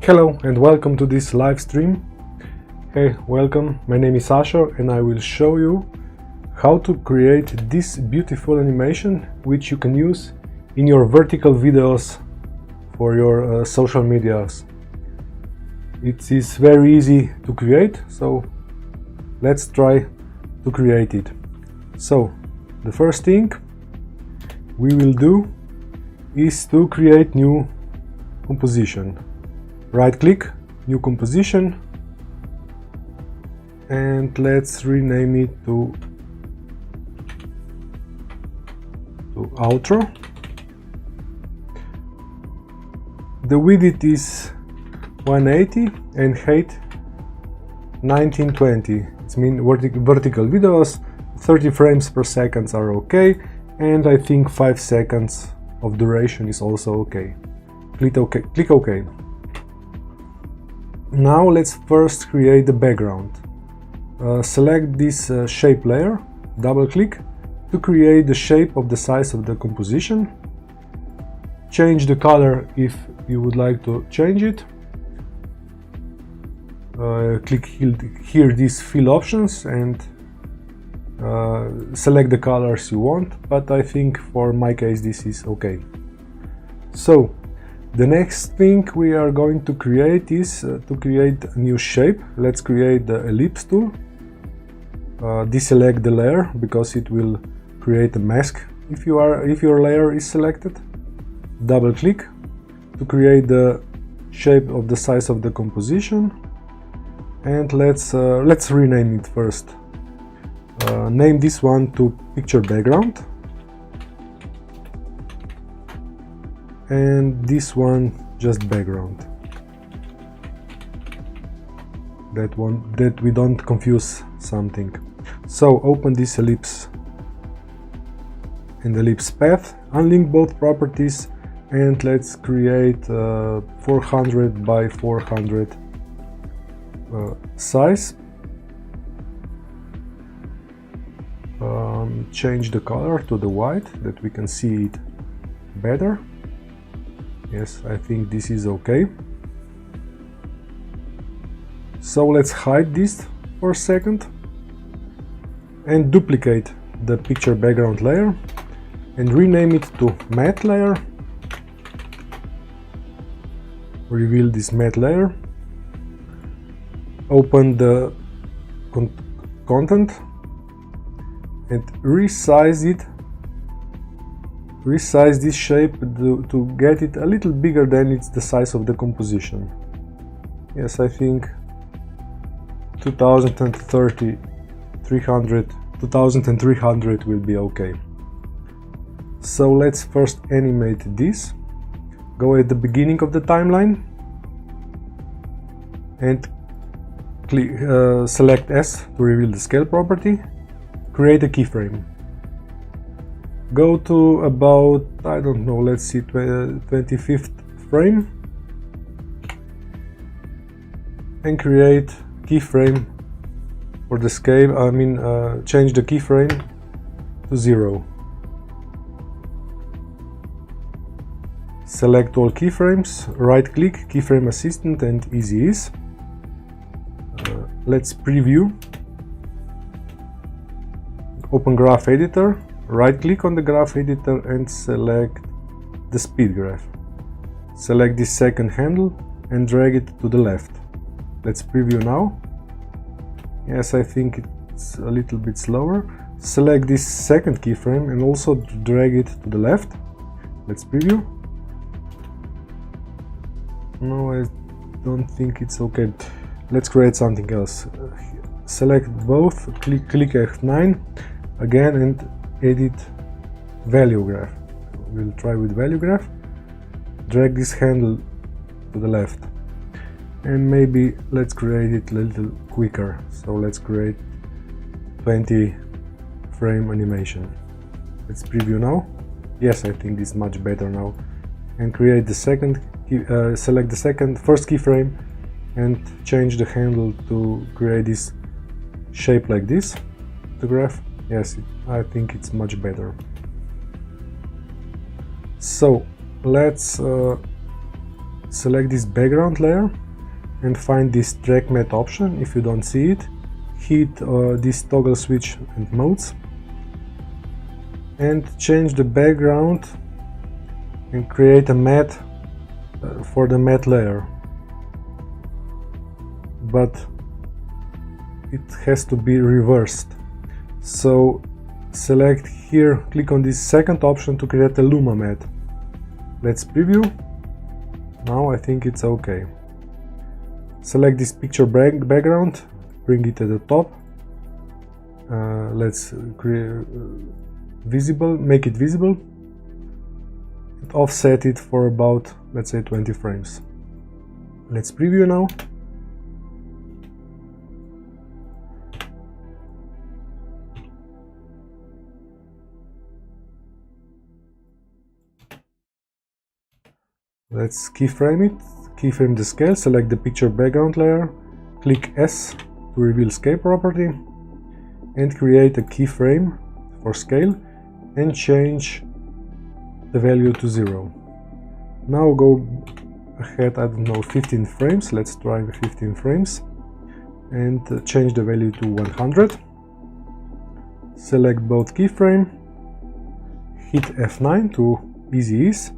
Hello and welcome to this live stream. Hey, welcome. My name is Sasha and I will show you how to create this beautiful animation which you can use in your vertical videos for your social medias. It is very easy to create, so let's try to create it. So the first thing we will do is to create new composition. Right click, new composition, and let's rename it to outro. The width is 180 and height 1920. It means vertical videos 30 frames per second are okay, and I think 5 seconds of duration is also okay. Click OK. Now let's first create the background. Select this shape layer, double click to create the shape of the size of the composition. Change the color if you would like to change it. Click here these fill options and select the colors you want, but I think for my case this is okay. So the next thing we are going to create is to create a new shape. Let's create the ellipse tool. Deselect the layer because it will create a mask if your layer is selected. Double click to create the shape of the size of the composition, and let's rename it first. Name this one to picture background, and this one just background. That we don't confuse something. So open this ellipse and ellipse path, unlink both properties, and let's create 400 by 400 size. Change the color to the white that we can see it better. Yes, I think this is okay. So let's hide this for a second and duplicate the picture background layer and rename it to matte layer. Reveal this matte layer. Open the content and resize it. Resize this shape to get it a little bigger than it's the size of the composition. Yes, I think 2300 will be okay. So let's first animate this. Go at the beginning of the timeline and select S to reveal the scale property. Create a keyframe. Go to about, I don't know, let's see, 25th frame and create keyframe for the scale. Change the keyframe to 0. Select all keyframes, right click, keyframe assistant and easy ease. Let's preview. Open graph editor. Right click on the graph editor and select the speed graph. Select this second handle and drag it to the left. Let's preview now. Yes, I think it's a little bit slower. Select this second keyframe and also drag it to the left. Let's preview. No, I don't think it's okay. Let's create something else. Select both, click F9 again and edit value graph. We'll try with value graph. Drag this handle to the left, and maybe let's create it a little quicker. So let's create 20 frame animation. Let's preview now. Yes, I think this is much better now. And create the second select the first keyframe and change the handle to create this shape like this, the graph. Yes, I think it's much better. So let's select this background layer and find this track matte option. If you don't see it, hit this toggle switch and modes and change the background and create a matte for the matte layer, but it has to be reversed. So select here, click on this second option to create a Luma matte. Let's preview. Now I think it's okay. Select this picture background, bring it to the top. Let's create visible, make it visible, and offset it for about, let's say, 20 frames. Let's preview now. Let's keyframe it, keyframe the scale, select the picture background layer, click S to reveal scale property, and create a keyframe for scale and change the value to 0. Now go ahead, I don't know, 15 frames, let's try 15 frames, and change the value to 100. Select both keyframe, hit F9 to easy ease,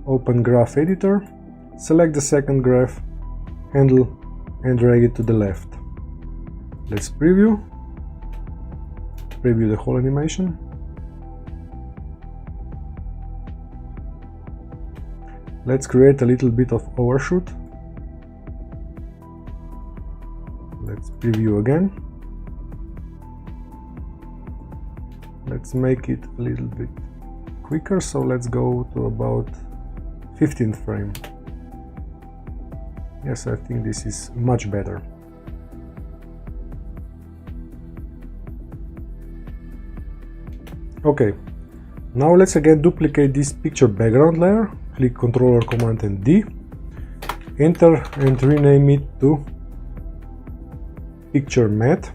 open graph editor, select the second graph handle and drag it to the left. Let's preview the whole animation. Let's create a little bit of overshoot. Let's preview again. Let's make it a little bit quicker, so let's go to about 15th frame. Yes, I think this is much better. Okay, now let's again duplicate this picture background layer. Click Ctrl or Command and D, enter and rename it to Picture Matte.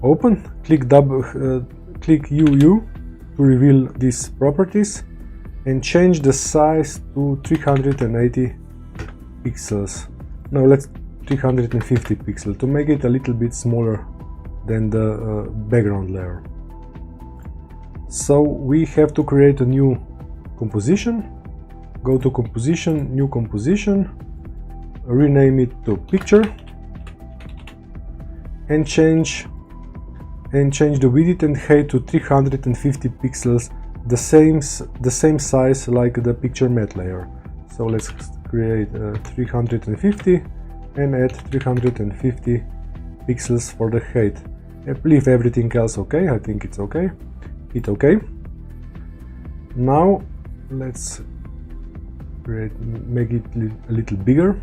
Open, click UU to reveal these properties and change the size to 380 pixels. Now let's 350 pixels to make it a little bit smaller than the background layer. So we have to create a new composition. Go to Composition, New Composition, rename it to Picture, and change the width and height to 350 pixels, the same size like the picture matte layer. So let's create 350 and add 350 pixels for the height. Leave everything else okay. I think it's okay. Hit OK. Now let's make it a little bigger.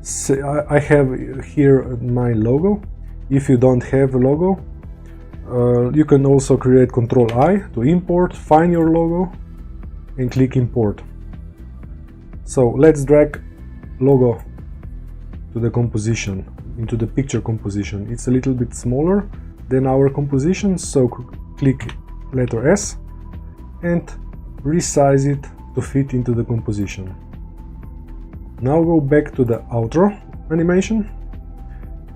So I have here my logo. If you don't have a logo, you can also create Ctrl-I to import, find your logo and click import. So let's drag logo to the composition, into the picture composition. It's a little bit smaller than our composition, so click letter S and resize it to fit into the composition. Now go back to the outro animation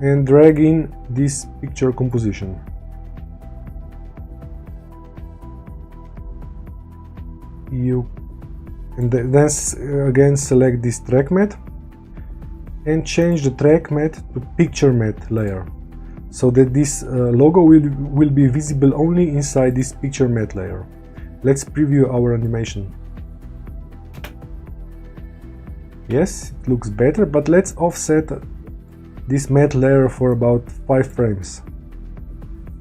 and drag in this picture composition. Then again select this track matte and change the track matte to picture matte layer, so that this logo will be visible only inside this picture matte layer. Let's preview our animation. Yes, it looks better, but let's offset this matte layer for about 5 frames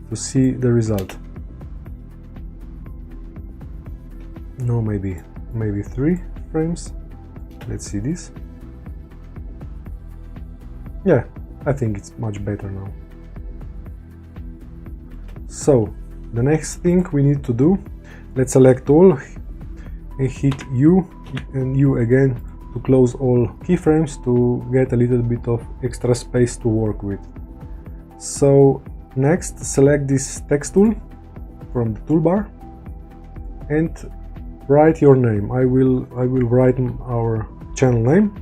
to see the result. No, maybe 3 frames. Let's see this. Yeah, I think it's much better now. So the next thing we need to do, let's select all and hit U and U again to close all keyframes to get a little bit of extra space to work with. So next select this text tool from the toolbar and write your name. I will write our channel name,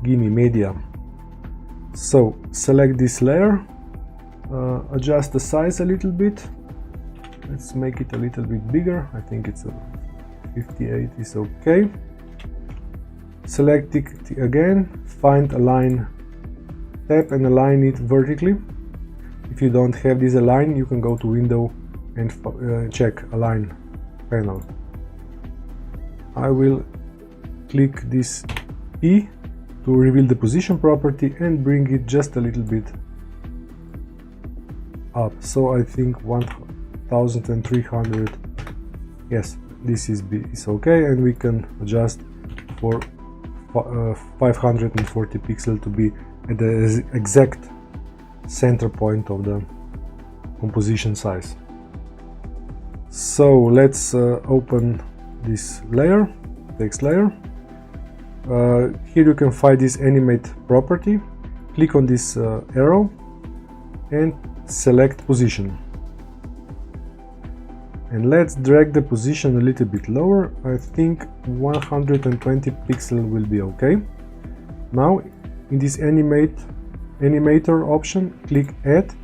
Gimme Media. So select this layer, adjust the size a little bit. Let's make it a little bit bigger. I think it's a 58 is okay. Select it again, find align, tap and align it vertically. If you don't have this align, you can go to window and check align panel. I will click this E to reveal the position property and bring it just a little bit up. So I think 1300. Yes, this is okay, and we can adjust for 540 pixels to be at the exact center point of the composition size. So let's open this layer, text layer. Here you can find this animate property. Click on this arrow and select position. And let's drag the position a little bit lower. I think 120 pixels will be okay. Now in this animator option, click add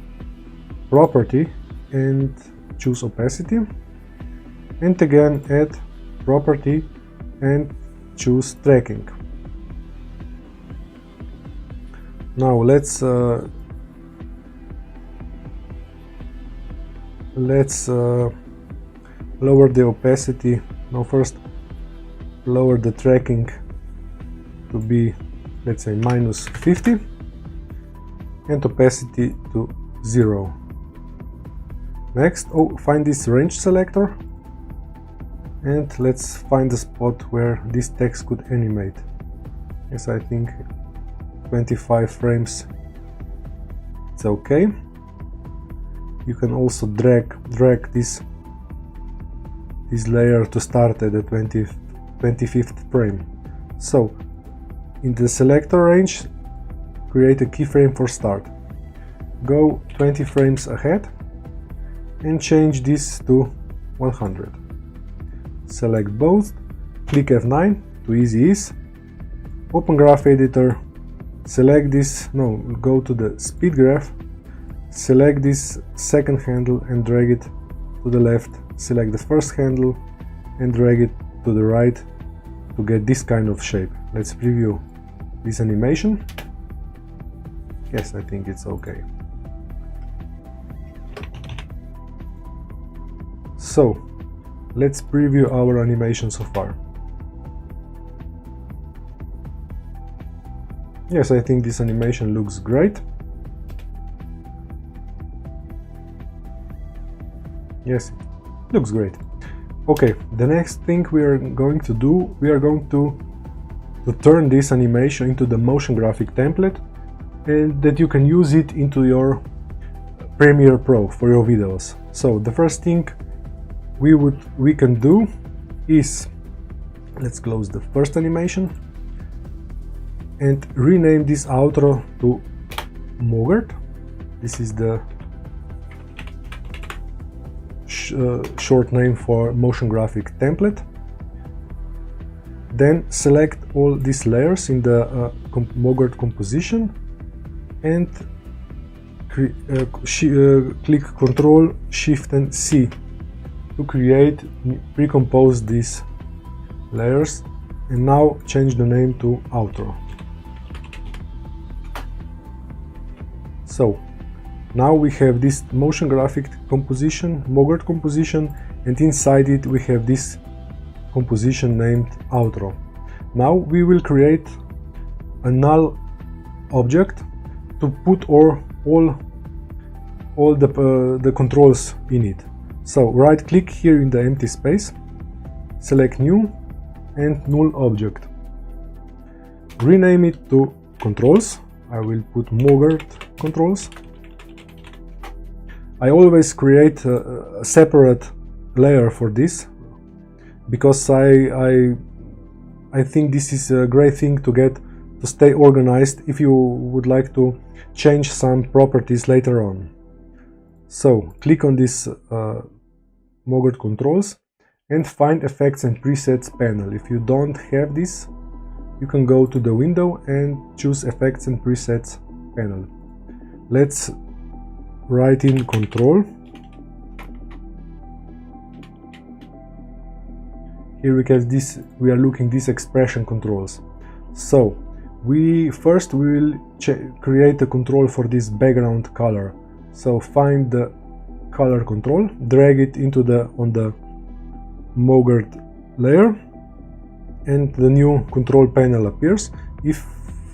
property and choose opacity, and again add property and choose tracking. Now let's lower the opacity. Now first lower the tracking to be, let's say, -50, and opacity to 0. Next, find this range selector and let's find the spot where this text could animate. Yes, I think 25 frames, it's okay. You can also drag this layer to start at the 25th frame. So in the selector range, create a keyframe for start. Go 20 frames ahead and change this to 100. Select both, click F9 to easy ease, open graph editor, select this, go to the speed graph, select this second handle and drag it to the left, select the first handle and drag it to the right to get this kind of shape. Let's preview this animation. Yes, I think it's okay. So let's preview our animation so far. Yes, I think this animation looks great. Yes, looks great. Okay, the next thing we are going to do, we are going to turn this animation into the motion graphic template, and that you can use it into your Premiere Pro for your videos. So the first thing we can do is, let's close the first animation and rename this outro to Mogart. This is the short name for motion graphic template. Then select all these layers in the Mogart composition and click Ctrl Shift and C to create, pre-compose these layers, and now change the name to outro. So now we have this motion graphic composition, Mogart composition, and inside it we have this composition named outro. Now we will create a null object to put all the controls in it. So right click here in the empty space, select new and null object. Rename it to controls. I will put Mogart controls. I always create a separate layer for this, because I think this is a great thing to stay organized if you would like to change some properties later on. So click on this Mogurt controls and find effects and presets panel. If you don't have this, you can go to the window and choose effects and presets panel. Let's write in control. Here we have this, we are looking these expression controls. So we will create a control for this background color. So find the color control, drag it into on the Mogurt layer, and the new control panel appears. If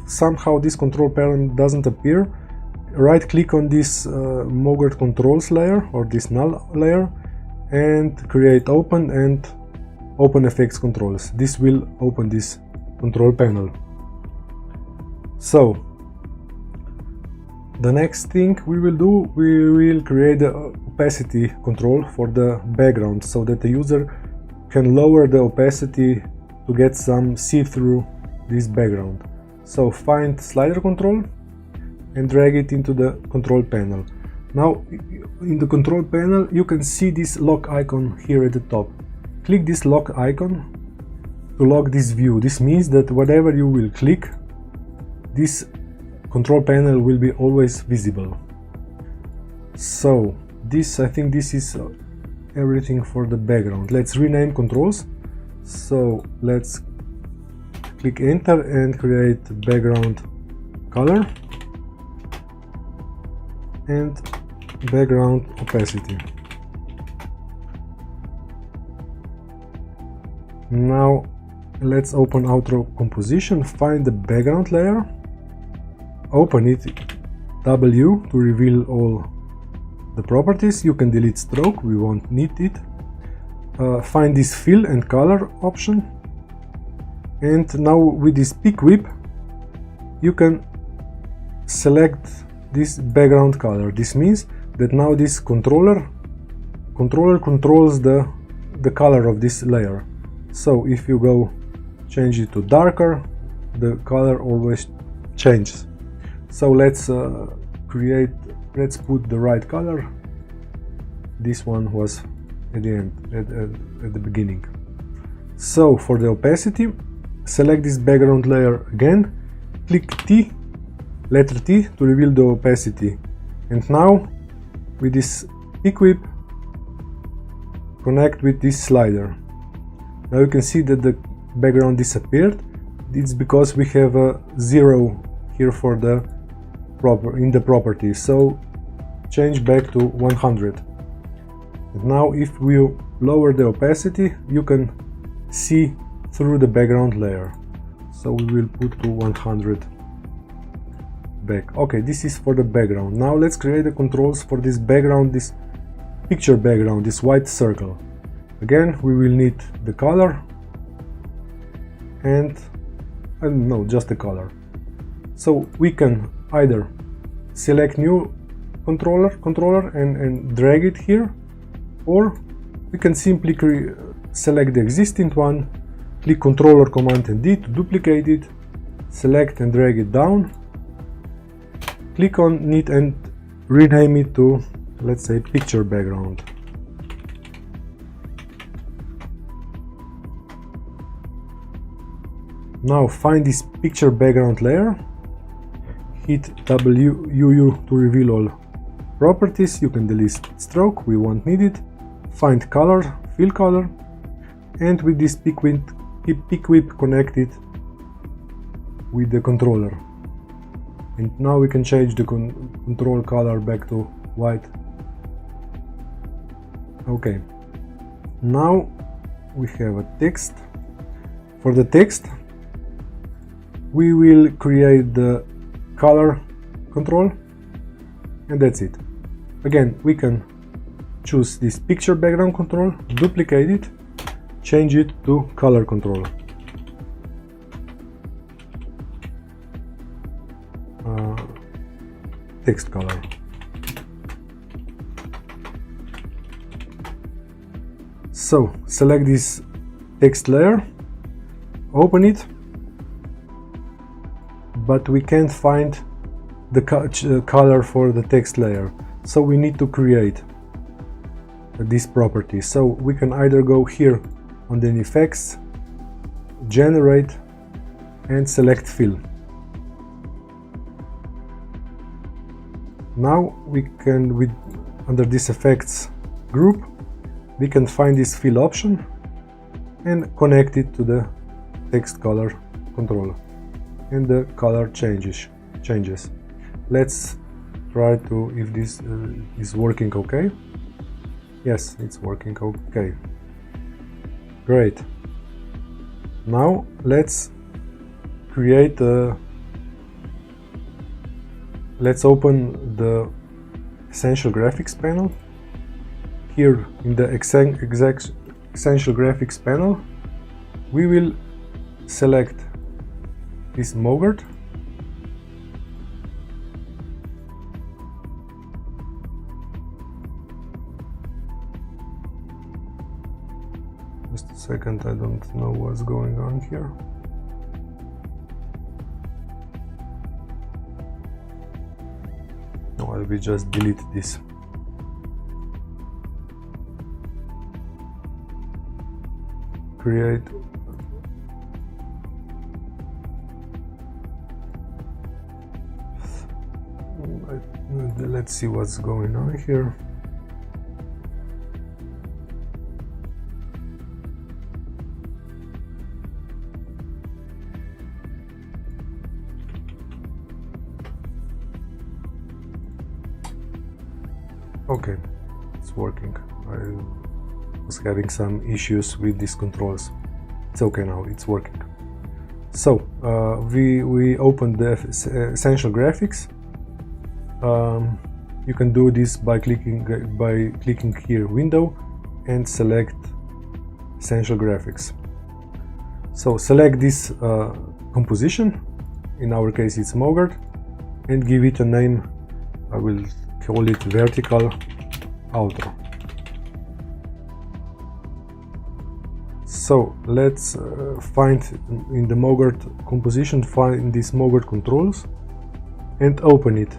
somehow this control panel doesn't appear, right click on this Mogurt controls layer or this null layer and create open and open effects controls. This will open this control panel. So the next thing we will do, we will create the opacity control for the background so that the user can lower the opacity to get some see-through this background. So find slider control and drag it into the control panel. Now in the control panel you can see this lock icon here at the top. Click this lock icon to lock this view. This means that whatever you will click, this control panel will be always visible. So this, I think this is everything for the background. Let's rename controls. So let's click enter and create background color and background opacity. Now let's open Outro Composition, find the background layer, open it, W to reveal all the properties. You can delete stroke, we won't need it. Find this fill and color option, and now with this pick whip you can select this background color. This means that now this controller controls the color of this layer. So if you go change it to darker, the color always changes. So let's put the right color. This one was at the end, at the beginning. So for the opacity, select this background layer again, click T, letter T to reveal the opacity. And now with this pick whip, connect with this slider. Now you can see that the background disappeared. It's because we have a 0 here for the in the properties. So change back to 100. And now if we lower the opacity, you can see through the background layer. So we will put to 100 back. Okay, this is for the background. Now let's create the controls for this background, this picture background, this white circle. Again, we will need the color and no, just the color. So we can either select new controller and drag it here, or we can simply select the existing one, click Controller Command and D to duplicate it, select and drag it down, click on it and rename it to, let's say, picture background. Now find this picture background layer, hit WUU to reveal all properties. You can delete stroke, we won't need it. Find color, fill color, and with this pick whip connect it with the controller. And now we can change the control color back to white. Okay, now we have a text. For the text, we will create the color control, and that's it. Again, we can choose this picture background control, duplicate it, change it to color control. Text color. So select this text layer, open it, but we can't find the color for the text layer, so we need to create. this property. So we can either go here on the effects, generate, and select fill. Now we can, under this effects group, we can find this fill option and connect it to the text color controller, and the color changes. Let's try to, if this is working okay. Yes, it's working okay. Great. Now let's create let's open the Essential Graphics panel. Here in the Essential Graphics panel, we will select this Mogart. Just a second, I don't know what's going on here. No, I will just delete this. Create. Let's see what's going on here. Okay, it's working. I was having some issues with these controls. It's okay now, it's working. So we opened the Essential Graphics. You can do this by clicking here Window and select Essential Graphics. So select this composition, in our case it's Mogart, and give it a name. I will call it Vertical Outro. So let's find in the Mogart composition, find this Mogart controls and open it.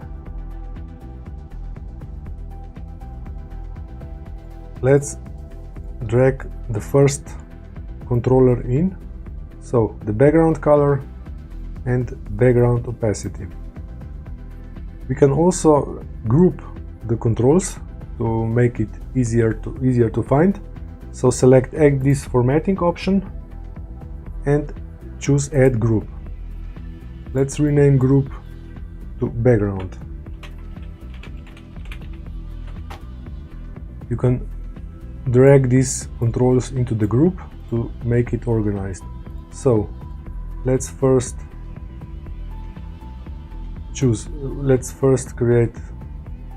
Let's drag the first controller in, so the background color and background opacity. We can also group the controls to make it easier to find. So select Add this formatting option and choose Add Group. Let's rename group to background. You can drag these controls into the group to make it organized. So let's first create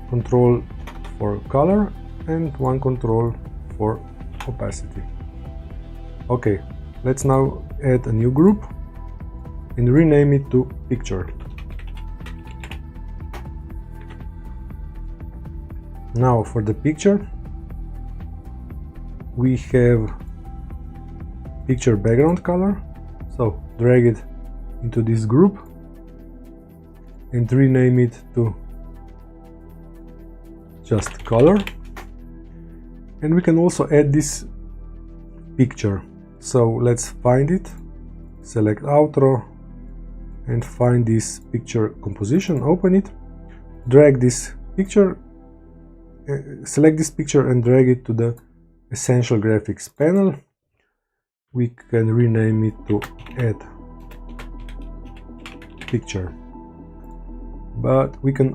control for color and one control for opacity. Okay, let's now add a new group and rename it to picture. Now for the picture, we have picture background color, so drag it into this group and rename it to just color. And we can also add this picture. So let's find it, select outro and find this picture composition, open it, drag this picture, select this picture and drag it to the Essential Graphics panel. We can rename it to Add Picture, but we can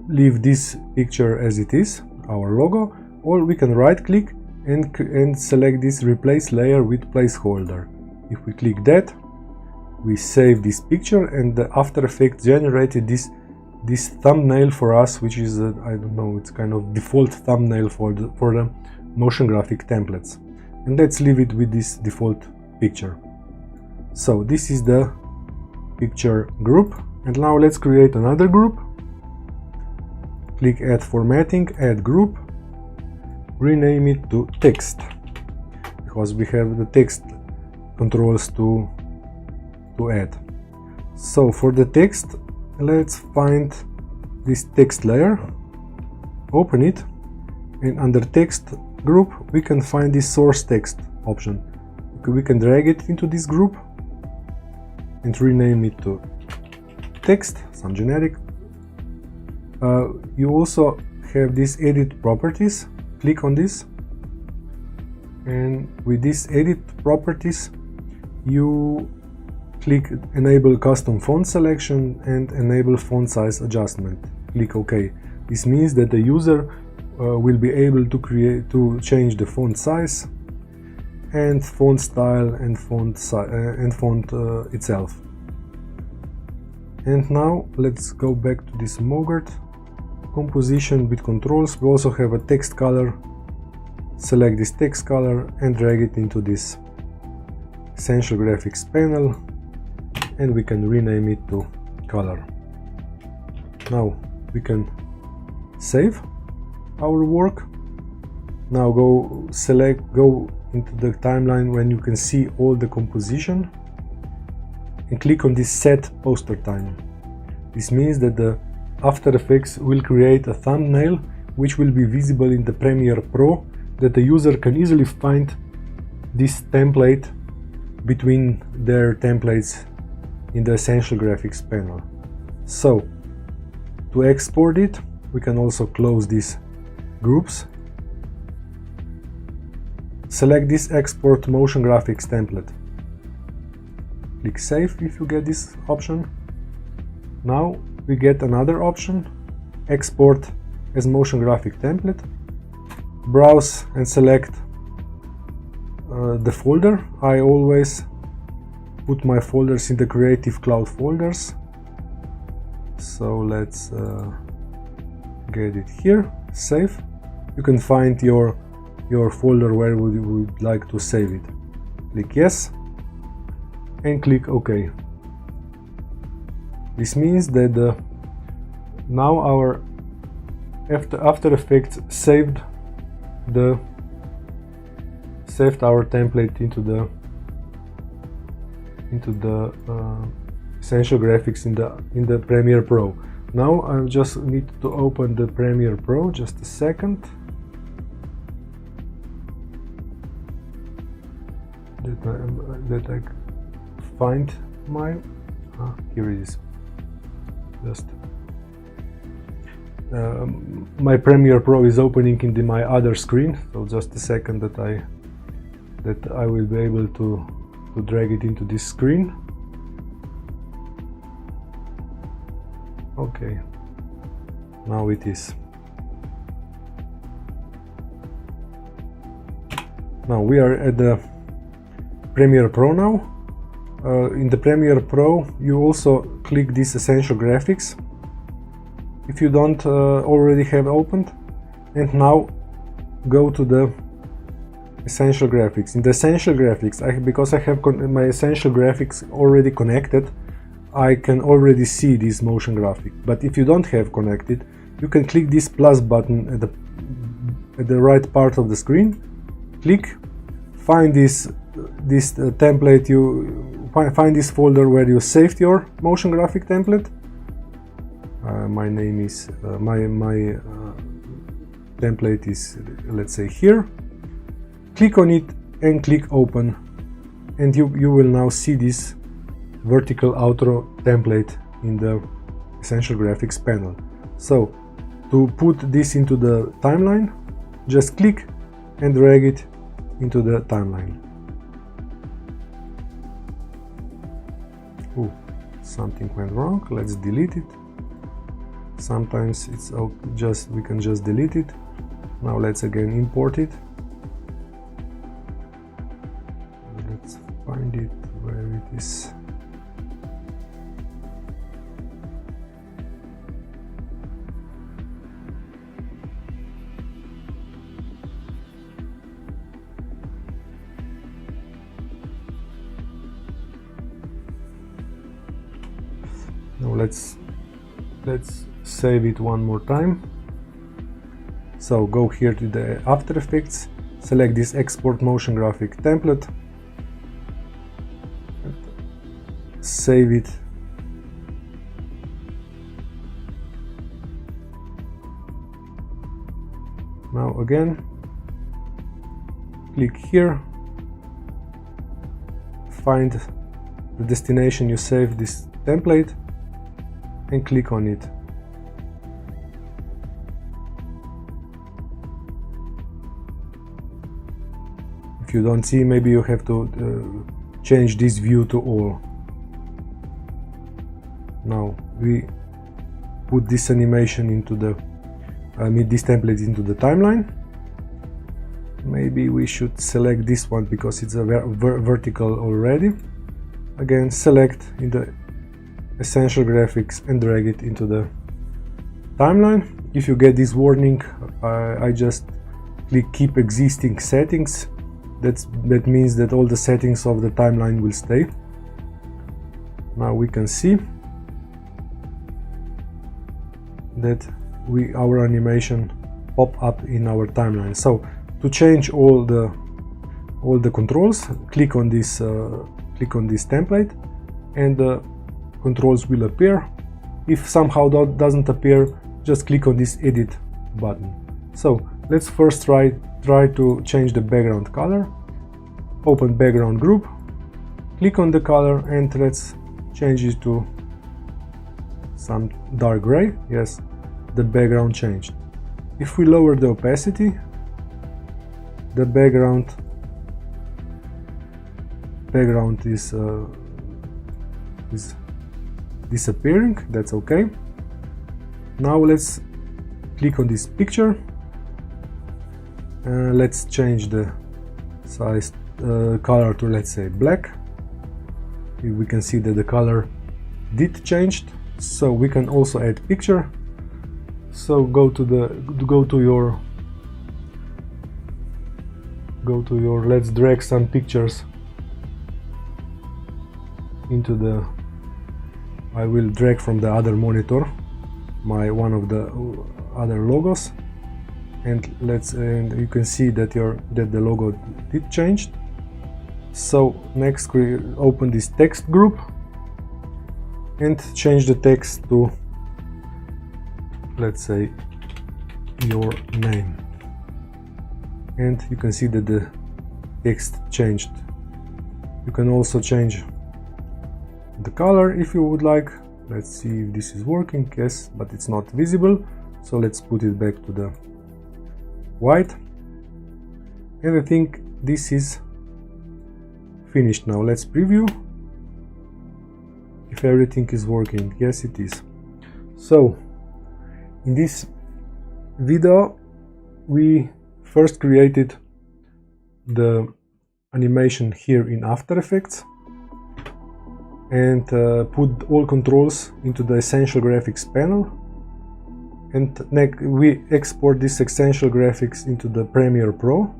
leave this picture as it is, our logo, or we can right click and select this Replace Layer with Placeholder. If we click that, we save this picture and the After Effects generated this thumbnail for us, which is I don't know, it's kind of default thumbnail for the motion graphic templates, and let's leave it with this default picture. So this is the picture group, and now let's create another group. Click Add Formatting, Add Group, rename it to Text, because we have the text controls to add. So for the text, let's find this text layer, open it, and under text group we can find this source text option. We can drag it into this group and rename it to text, some generic. You also have this edit properties. Click on this, and with this edit properties you click enable custom font selection and enable font size adjustment. Click OK. This means that the user will be able to change the font size and font style and font itself. And now let's go back to this Mogart composition with controls. We also have a text color. Select this text color and drag it into this Essential Graphics panel, and we can rename it to color. Now we can save our work. Now go into the timeline when you can see all the composition and click on this set poster time. This means that the After Effects will create a thumbnail which will be visible in the Premiere Pro, that the user can easily find this template between their templates in the Essential Graphics panel. So to export it, we can also close these groups. Select this Export Motion Graphics template. Click Save if you get this option. Now we get another option, Export as Motion Graphic Template. Browse and select the folder. I always put my folders in the Creative Cloud folders. So let's get it here, save. You can find your folder where you would like to save it. Click Yes and click OK. This means that now our After Effects saved our template into the Essential Graphics in the Premiere Pro. Now I just need to open the Premiere Pro. Just a second. That I find my here it is. Just my Premiere Pro is opening in my other screen, so just a second that I will be able to drag it into this screen. Okay, now it is. Now we are at the Premiere Pro now. In the Premiere Pro you also click this Essential Graphics if you don't already have opened, and now go to the Essential Graphics. In the Essential Graphics, because I have my Essential Graphics already connected, I can already see this motion graphic. But if you don't have connected, you can click this plus button at the right part of the screen. Click, find this template, you find this folder where you saved your motion graphic template. My name is my template is, let's say, here. Click on it and click open, and you will now see this vertical outro template in the Essential Graphics panel. So to put this into the timeline, just click and drag it into the timeline. Oh, something went wrong. Let's delete it. Sometimes it's we can just delete it. Now let's again import it. Let's find it where it is. Now let's save it one more time. So go here to the After Effects, select this Export Motion Graphic Template, save it. Now again, click here, find the destination you saved this template and click on it. If you don't see, maybe you have to change this view to all. Now we put this animation into the this template into the timeline. Maybe we should select this one because it's a vertical already. Again, select in the essential graphics and drag it into the timeline. If you get this warning, I just click keep existing settings. That means that all the settings of the timeline will stay. Now we can see that our animation pop up in our timeline. So to change all the controls, click on this template, and the controls will appear. If somehow that doesn't appear, just click on this edit button. So let's first try to change the background color. Open background group, click on the color, and let's change it to some dark gray. Yes, the background changed. If we lower the opacity, the background is disappearing. That's okay. Now let's click on this picture. Let's change the size color to, let's say, black. We can see that the color did change. So we can also add picture. So go to your let's drag some pictures into the, I will drag from the other monitor one of the other logos, and you can see that the logo did change. So next we open this text group and change the text to, let's say, your name, and you can see that the text changed. You can also change the color if you would like. Let's see if this is working. Yes, but it's not visible, so let's put it back to the white, and I think this is finished. Now let's preview if everything is working. Yes, it is. So in this video we first created the animation here in After Effects and put all controls into the Essential Graphics panel, and we export this Essential Graphics into the Premiere Pro.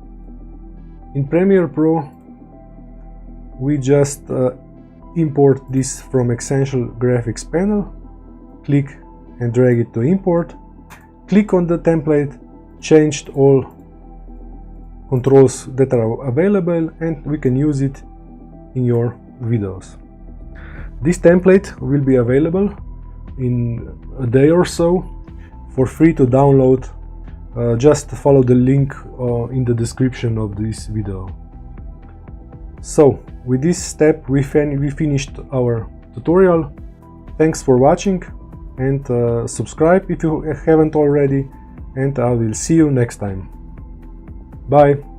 In Premiere Pro we just import this from Essential Graphics panel, click and drag it to import, click on the template, changed all controls that are available, and we can use it in your videos. This template will be available in a day or so for free to download. Just follow the link in the description of this video. So with this step we finished our tutorial. Thanks for watching, and subscribe if you haven't already, and I will see you next time. Bye.